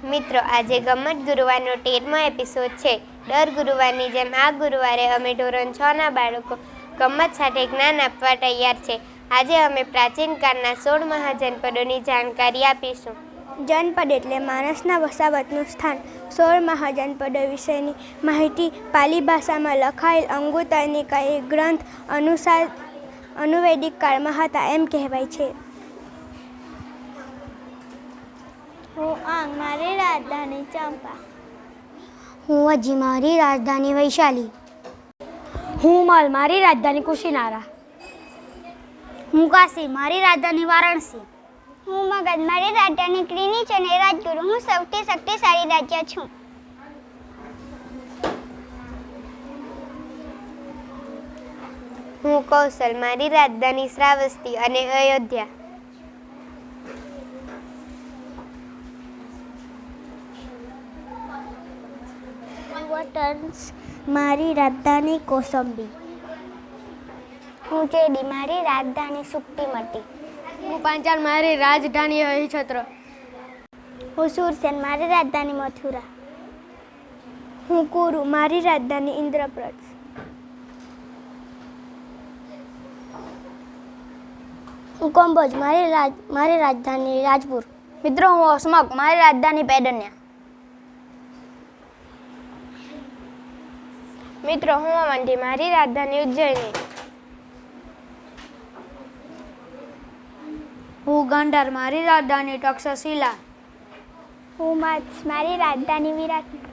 મિત્રો, આજે ગમ્મત ગુરુવારનો 13મો એપિસોડ છે. દર ગુરુવારની જેમ આ ગુરુવારે અમે ધોરણ 6ના બાળકો ગમ્મત સાથે જ્ઞાન આપવા તૈયાર છે. આજે અમે પ્રાચીન કાળના 16 મહાજનપદોની જાણકારી આપીશું. જનપદ એટલે માણસના વસાવતનું સ્થાન. 16 મહાજનપદો વિશેની માહિતી પાલી ભાષામાં લખાયેલ અંગુત્તર નિકાય ગ્રંથ અનુસાર અનુવૈદિક કાળમાં હતા એમ કહેવાય છે. હુઆંગ મારી રાજધાની ચંપા. હુંવજી મારી રાજધાની વૈશાલી. હુમલ મારી રાજધાની કુશીનારા. હું કાશી મારી રાજધાની વારાણસી. હું મગધ મારી રાજધાની ક્રિનિચ અને રાજગુરુ. હું સૌથી શક્તિશાળી રાજ્ય છું. હું કૌશલ મારી રાજધાની શ્રાવસ્તી અને અયોધ્યા. વટન્સ મારી રાજધાની કોસંબી. હું ચેડી મારી રાજધાની સુક્તિમતી. હું પાંચાલ મારી રાજધાની હરિછત્ર. હું સુરસેન મારી રાજધાની મથુરા. હું કુરુ મારી રાજધાની ઇન્દ્રપ્રસ્થ. હું કંબોજ મારી રાજધાની રાજપુર. મિત્રો, હું અસ્મક મારી રાજધાની પેડન્યા. મિત્રો, હું અવંતી મારી રાજધાની ઉજ્જૈની. હું ગંધર મારી રાજધાની તક્ષશિલા. હું મત્સ મારી રાજધાની વિરાટ.